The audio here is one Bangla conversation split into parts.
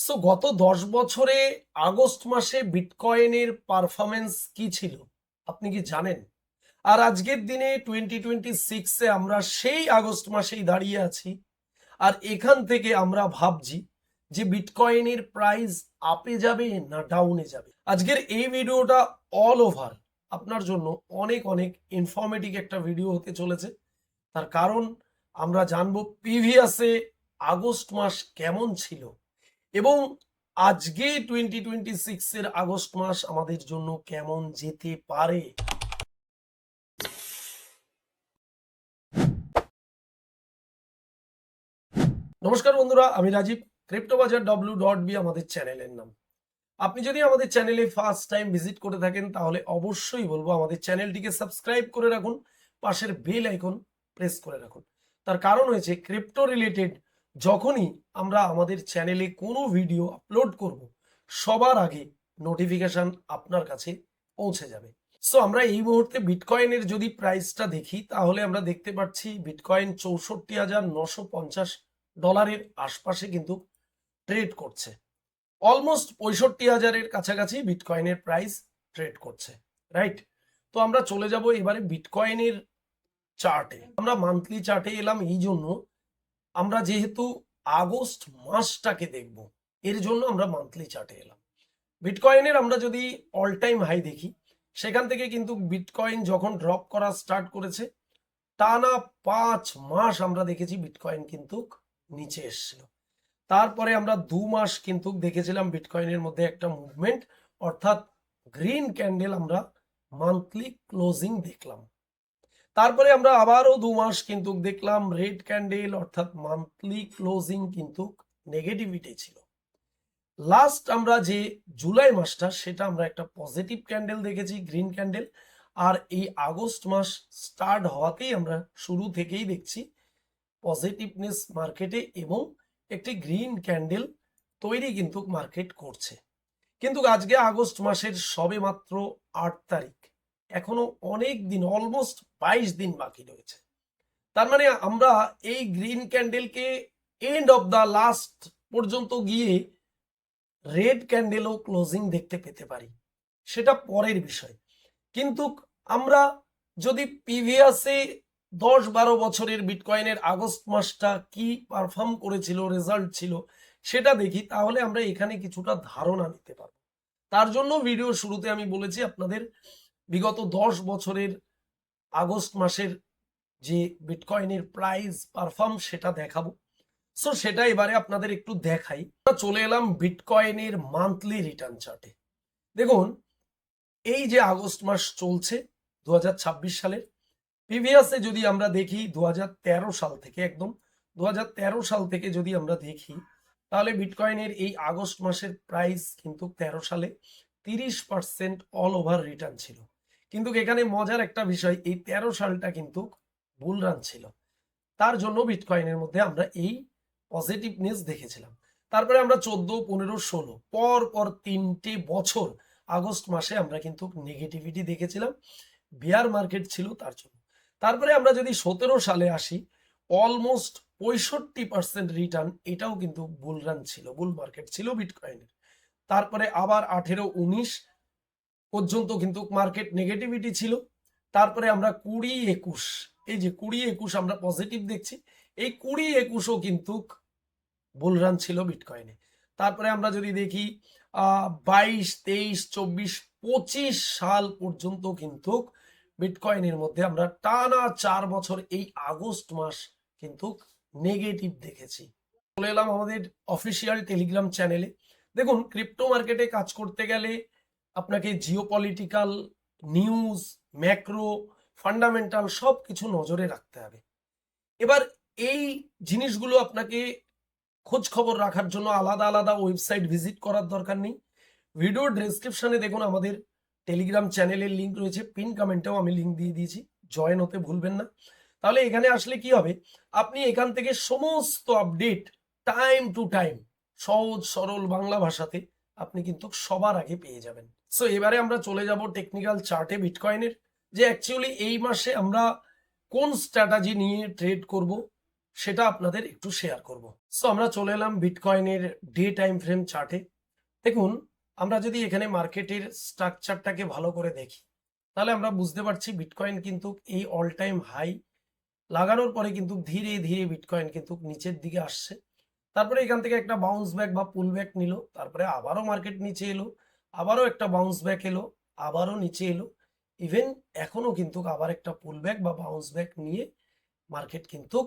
সো গত 10 বছরে আগস্ট মাসে বিটকয়েনের পারফরমেন্স কি ছিল আপনি কি জানেন? আর আজকের দিনে 2026-এ আমরা সেই আগস্ট মাসেই দাঁড়িয়ে আছি। আর এখান থেকে আমরা ভাবছি যে বিটকয়েনের প্রাইস আপে যাবে না ডাউনে যাবে। আজকের এই ভিডিওটা অল ওভার আপনার জন্য অনেক অনেক ইনফরমেটিভ একটা ভিডিও হতে চলেছে। তার কারণ আমরা জানবো প্রিভিয়াসে আগস্ট মাস কেমন ছিল এবং আজকে 2026-এর আগস্ট মাস আমাদের জন্য কেমন যেতে পারে। নমস্কার বন্ধুরা, আমি রাজীব। ক্রিপ্টোবাজার w.b আমাদের চ্যানেলের নাম। আপনি যদি আমাদের চ্যানেলে ফার্স্ট টাইম ভিজিট করে থাকেন তাহলে অবশ্যই বলবো আমাদের চ্যানেলটিকে সাবস্ক্রাইব করে রাখুন, পাশের বেল আইকন প্রেস করে রাখুন। তার কারণ হয়েছে ক্রিপ্টো রিলেটেড যখনই আমরা আমাদের চ্যানেলে কোনো ভিডিও আপলোড করব সবার আগে নোটিফিকেশন আপনার কাছে পৌঁছে যাবে। সো আমরা এই মুহূর্তে বিটকয়েনের যদি প্রাইসটা দেখি তাহলে আমরা দেখতে পাচ্ছি বিটকয়েন 64,950 ডলারের আশপাশে কিন্তু ট্রেড করছে। অলমোস্ট 65,000-এর কাছাকাছি বিটকয়েনের প্রাইস ট্রেড করছে, রাইট? তো আমরা চলে যাব এবারে বিটকয়েনের চার্টে। আমরা মান্থলি চার্টে এলাম এই জন্য, আমরা যেহেতু আগস্ট মাসটাকে দেখব এর জন্য আমরা মান্থলি চার্টে এলাম। বিটকয়েনের আমরা যদি অল টাইম হাই দেখি, সেখান থেকে কিন্তু বিটকয়েন যখন ড্রপ করা স্টার্ট করেছে টানা 5 মাস আমরা দেখেছি বিটকয়েন কিন্তু নিচে এসেছিল। তারপরে আমরা 2 মাস কিন্তু দেখেছিলাম বিটকয়েনের মধ্যে একটা মুভমেন্ট, অর্থাৎ গ্রিন ক্যান্ডেল আমরা মান্থলি ক্লোজিং দেখলাম। তারপরে আমরা আবারও 2 মাস কিন্তু দেখলাম রেড ক্যান্ডেল, অর্থাৎ মান্থলি ক্লোজিং কিন্তু নেগেটিভিটি ছিল। লাস্ট আমরা যে জুলাই মাসটা সেটা আমরা একটা পজিটিভ ক্যান্ডেল দেখেছি, গ্রিন ক্যান্ডেল। আর এই আগস্ট মাস স্টার্ট হওয়াতেই আমরা শুরু থেকেই দেখছি পজিটিভনেস মার্কেটে এবং একটি গ্রিন ক্যান্ডেল তৈরি কিন্তু মার্কেট করছে। কিন্তু আজকে আগস্ট মাসের সবে মাত্র 8 তারিখ, এখনো অনেক দিন, অলমোস্ট 22 দিন বাকি রয়েছে। তার মানে আমরা এই গ্রিন ক্যান্ডেলকে এন্ড অফ দা লাস্ট পর্যন্ত গিয়ে রেড ক্যান্ডেলও ক্লোজিং দেখতে পেতে পারি, সেটা পরের বিষয়। কিন্তু আমরা যদি প্রিভিয়াসে 10-12 বছরের বিটকয়েনের আগস্ট মাসটা কি পারফর্ম করেছিল, রেজাল্ট ছিল সেটা দেখি, তাহলে আমরা এখানে কিছুটা ধারণা নিতে পারবো। তার জন্য ভিডিও শুরুতে আমি বলেছি আপনাদের বিগত 10 বছরের আগস্ট মাসের যে বিটকয়েনের প্রাইস পারফর্ম সেটা দেখাবো। সো সেটা এবারে আপনাদের একটু দেখাই। চলে এলাম বিটকয়েনের মান্থলি রিটার্ন চার্টে। দেখুন, এই যে আগস্ট মাস চলছে 2026 সালের, প্রিভিয়াসে যদি আমরা দেখি 2013 সাল থেকে, একদম 2013 সাল থেকে যদি আমরা দেখি তাহলে বিটকয়েনের এই আগস্ট মাসের প্রাইস কিন্তু 13 সালে 30% অল ওভার রিটার্ন ছিল। কিন্তু এখানে মজার একটা বিষয়, এই 13 সালটা কিন্তু বুল রান ছিল। তার জন্য বিটকয়েনের মধ্যে আমরা এই পজিটিভনেস দেখেছিলাম। তারপরে আমরা 14, 15, 16 পর পর 3টে বছর আগস্ট মাসে আমরা কিন্তু নেগেটিভিটি দেখেছিলাম, বিয়ার মার্কেট ছিল তার জন্য। তারপরে আমরা যদি 17 সালে আসি, অলমোস্ট 65% রিটার্ন, এটাও কিন্তু বুল রান ছিল, বুল মার্কেট ছিল বিটকয়েনের। তারপরে আবার 18, 19 পর্যন্ত কিন্তু মার্কেট নেগেটিভিটি ছিল। তারপরে আমরা 20, 21, এই যে 20, 21 আমরা পজিটিভ দেখছি, এই 20, 21ও কিন্তু বুল রান ছিল বিটকয়েনে। তারপরে আমরা যদি দেখি 22, 23, 24, 25 সাল পর্যন্ত কিন্তু বিটকয়েনের মধ্যে আমরা টানা 4 বছর এই আগস্ট মাস কিন্তু নেগেটিভ দেখেছি। চলে এলাম আমাদের অফিসিয়াল টেলিগ্রাম চ্যানেলে। দেখুন, ক্রিপ্টো মার্কেটে কাজ করতে গেলে আপনাকে জিওপলিটিক্যাল নিউজ, ম্যাক্রো, ফান্ডামেন্টাল সব কিছু নজরে রাখতে হবে। এবার এই জিনিসগুলো আপনাকে খোঁজ খবর রাখার জন্য আলাদা আলাদা ওয়েবসাইট ভিজিট করার দরকার নেই। ভিডিও ডেসক্রিপশনে দেখুন আমাদের টেলিগ্রাম চ্যানেলের লিঙ্ক রয়েছে, পিন কমেন্টেও আমি লিঙ্ক দিয়ে দিয়েছি, জয়েন হতে ভুলবেন না। তাহলে এখানে আসলে কি হবে, আপনি এখান থেকে সমস্ত আপডেট টাইম টু টাইম সহজ সরল বাংলা ভাষাতে আপনি কিন্তু সবার আগে পেয়ে যাবেন। সো এবারে আমরা চলে যাব টেকনিক্যাল চার্টে বিটকয়েনের, যে অ্যাকচুয়ালি এই মাসে আমরা কোন স্ট্র্যাটেজি নিয়ে ট্রেড করব সেটা আপনাদের একটু শেয়ার করব। সো আমরা চলে এলাম বিটকয়েনের ডে টাইম ফ্রেম চার্টে। দেখুন, আমরা যদি এখানে মার্কেটের স্ট্রাকচারটাকে ভালো করে দেখি, তাহলে আমরা বুঝতে পারছি বিটকয়েন কিন্তু এই অল টাইম হাই লাগানোর পরে কিন্তু ধীরে ধীরে বিটকয়েন কিন্তু নিচের দিকে আসছে। তারপরে এখান থেকে একটা বাউন্স ব্যাক বা পুল ব্যাক নিল, তারপরে আবারও মার্কেট নিচে এলো, আবারও একটা বাউন্স ব্যাক এলো, আবারও নিচে এলো, ইভেন এখনো কিন্তু আবার একটা পুল ব্যাক বা বাউন্স ব্যাক নিয়ে মার্কেট কিন্তু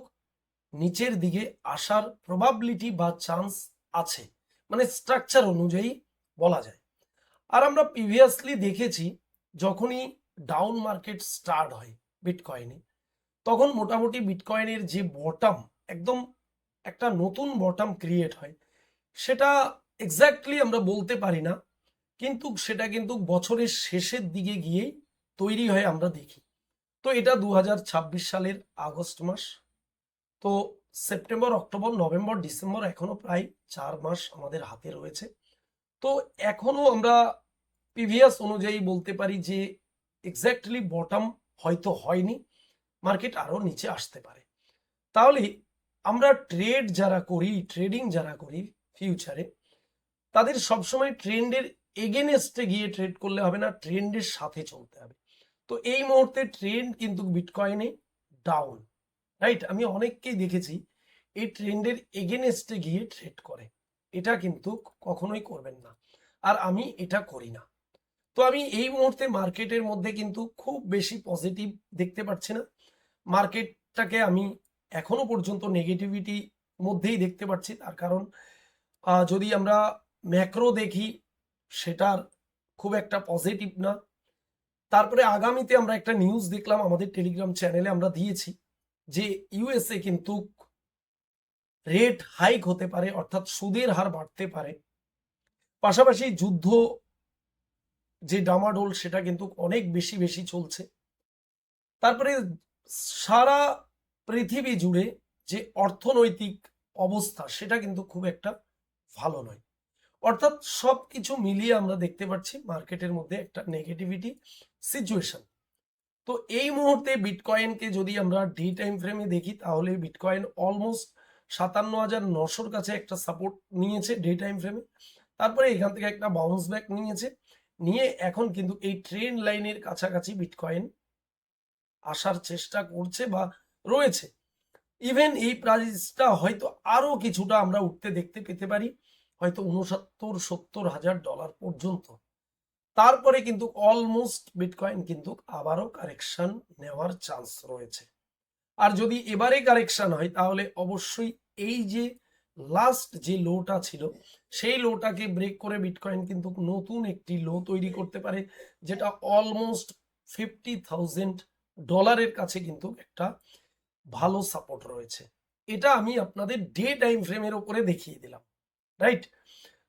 নিচের দিকে আসার প্রবাবিলিটি বা চান্স আছে, মানে স্ট্রাকচার অনুযায়ী বলা যায়। আর আমরা প্রিভিয়াসলি দেখেছি যখনই ডাউন মার্কেট স্টার্ট হয় বিটকয়েনে, তখন মোটামুটি বিটকয়েনের যে বটম, একদম একটা নতুন বটম ক্রিয়েট হয়। সেটা এক্স্যাক্টলি আমরা বলতে পারি না, কিন্তু সেটা কিন্তু বছরের শেষের দিকে গিয়েই তৈরি হয় আমরা দেখি। তো এটা 2026 সালের আগস্ট মাস। তো সেপ্টেম্বর, অক্টোবর, নভেম্বর, ডিসেম্বর, এখনো প্রায় 4 মাস আমাদের হাতে রয়েছে। তো এখনো আমরা প্রিভিয়াস অনুযায়ী বলতে পারি যে এক্স্যাক্টলি বটম হয়তো হয়নি, মার্কেট আরো নিচে আসতে পারে। তাহলে আমরা ট্রেডিং যারা করি ফিউচারে, তাদের সবসময় ট্রেন্ডের এগেনেস্টে গিয়ে ট্রেড করলে হবে না, ট্রেন্ডের সাথে চলতে হবে। তো এই মুহূর্তে ট্রেন্ড কিন্তু বিটকয়েনে ডাউন, রাইট? আমি অনেককেই দেখেছি এই ট্রেন্ডের এগেনেস্টে গিয়ে ট্রেড করে। এটা কিন্তু কখনোই করবেন না, আর আমি এটা করি না। তো আমি এই মুহূর্তে মার্কেটের মধ্যে কিন্তু খুব বেশি পজিটিভ দেখতে পাচ্ছি না। মার্কেটটাকে আমি এখনো পর্যন্ত নেগেটিভিটি মধ্যেই দেখতে পাচ্ছি। তার কারণ যদি আমরা ম্যাক্রো দেখি, সেটার খুব একটা পজিটিভ না। তারপরে আগামীতে আমরা একটা নিউজ দেখলাম, আমাদের টেলিগ্রাম চ্যানেলে আমরা দিয়েছি, যে ইউএসএ কিন্তু রেট হাইক হতে পারে, অর্থাৎ সুদের হার বাড়তে পারে। পাশাপাশি যুদ্ধ যে ডামাডোল, সেটা কিন্তু অনেক বেশি বেশি চলছে। তারপরে সারা পৃথিবী জুড়ে যে অর্থনৈতিক অবস্থা, সেটা কিন্তু খুব একটা ভালো নয়। অর্থাৎ সবকিছু মিলিয়ে আমরা দেখতে পাচ্ছি মার্কেটের মধ্যে একটা নেগেটিভিটি সিচুয়েশন। তো এই মুহূর্তে বিটকয়েনকে যদি আমরা ডে টাইম ফ্রেমে দেখি, তাহলে বিটকয়েন অলমোস্ট 57,900-র কাছে একটা সাপোর্ট নিয়েছে ডে টাইম ফ্রেমে। তারপরে এখান থেকে একটা বাউন্স ব্যাক নিয়ে এখন কিন্তু এই ট্রেন্ড লাইনের কাছাকাছি বিটকয়েন আসার চেষ্টা করছে বা রয়েছে। ইভেন এই প্রাইসটা হয়তো আরো কিছুটা আমরা উঠতে দেখতে পেতে পারি, হয়তো 69-70 হাজার ডলার পর্যন্ত। তারপরে কিন্তু অলমোস্ট বিটকয়েন কিন্তু আবারও কারেকশন নেওয়ার চান্স রয়েছে। আর যদি এবারে কারেকশন হয়, তাহলে অবশ্যই এই যে লাস্ট যে লোটা ছিল, সেই লোটাকে ব্রেক করে বিটকয়েন কিন্তু নতুন একটি লো তৈরি করতে পারে, যেটা অলমোস্ট $50,000 কাছে কিন্তু একটা ভালো সাপোর্ট রয়েছে। এটা আমি আপনাদের ডে টাইম ফ্রেমের উপরে দেখিয়ে দিলাম, রাইট?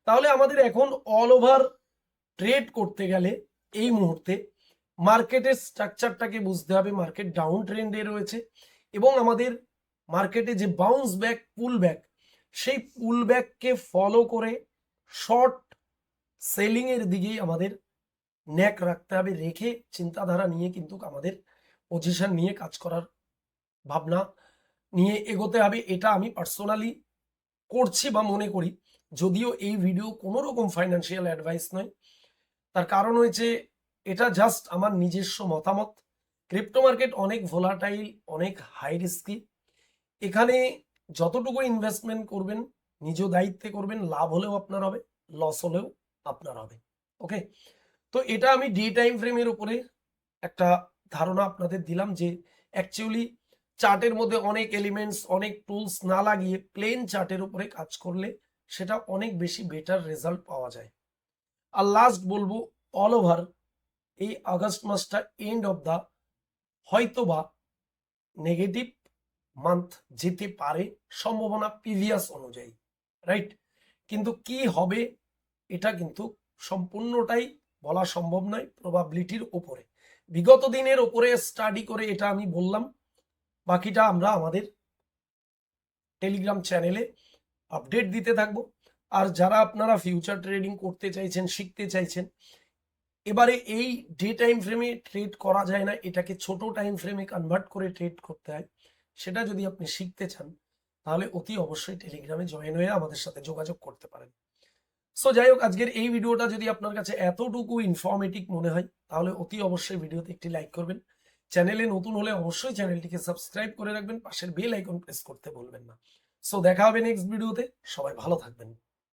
তাহলে আমাদের এখন অল ওভার ট্রেড করতে গেলে এই মুহূর্তে মার্কেটের স্ট্রাকচারটাকে বুঝতে হবে। মার্কেট ডাউন ট্রেন্ডে রয়েছে এবং আমাদের মার্কেটে যে বাউন্স ব্যাক, পুল ব্যাক, সেই পুল ব্যাককে ফলো করে শর্ট সেলিং এর দিকেই আমাদের ন্যাক রাখতে হবে, রেখে চিন্তাধারা নিয়ে কিন্তু আমাদের পজিশন নিয়ে কাজ করার ভাবনা নিয়ে এগোতে হবে। এটা আমি পার্সোনালি করছি বা মনে করি, যদিও এই ভিডিও কোনো রকম ফাইন্যান্সিয়াল অ্যাডভাইস নয়। তার কারণ হয়েছে, এটা জাস্ট আমার নিজস্ব মতামত। ক্রিপ্টো মার্কেট অনেক ভোলাটাইল, অনেক হাই রিস্কি। এখানে যতটুকু ইনভেস্টমেন্ট করবেন নিজ দায়িত্বে করবেন, লাভ হলেও আপনার হবে, লস হলেও আপনার হবে। ওকে, তো এটা আমি ডে টাইম ফ্রেমের উপরে একটা ধারণা আপনাদের দিলাম, যে অ্যাকচুয়ালি চার্টের মধ্যে অনেক এলিমেন্টস, অনেক টুলস না লাগিয়ে প্লেন চার্টের উপরে কাজ করলে সেটা অনেক বেশি বেটার রেজাল্ট পাওয়া যায়। আর লাস্ট বলবো, অল ওভার এই আগস্ট মাসটা এন্ড অফ দা হয়তোবা নেগেটিভ মান্থ যেতে পারে, সম্ভাবনা প্রিভিয়াস অনুযায়ী, রাইট? কিন্তু কি হবে এটা কিন্তু সম্পূর্ণটাই বলা সম্ভব নয়, প্রবাবিলিটির উপরে। বিগত দিনের উপরে স্টাডি করে এটা আমি বললাম, বাকিটা আমরা আমাদের টেলিগ্রাম চ্যানেলে আপডেট দিতে থাকবো। আর যারা আপনারা ফিউচার ট্রেডিং করতে চাইছেন, শিখতে চাইছেন, এবারে এই ডে টাইম ফ্রেমে ট্রেড করা যায় না, এটাকে ছোট টাইম ফ্রেমে কনভার্ট করে ট্রেড করতে হয়, সেটা যদি আপনি শিখতে চান, তাহলে অতি অবশ্যই টেলিগ্রামে জয়েন হয়ে আমাদের সাথে যোগাযোগ করতে পারেন। সো যাই হোক, আজকের এই ভিডিওটা যদি আপনার কাছে এতটুকু ইনফরমেটিভ মনে হয় তাহলে অতি অবশ্যই ভিডিওতে একটি লাইক করবেন। চ্যানেলে নতুন হলে অবশ্যই চ্যানেলটিকে সাবস্ক্রাইব করে রাখবেন, পাশের বেল আইকন প্রেস করতে ভুলবেন না। সো দেখা হবে নেক্সট ভিডিওতে, সবাই ভালো থাকবেন।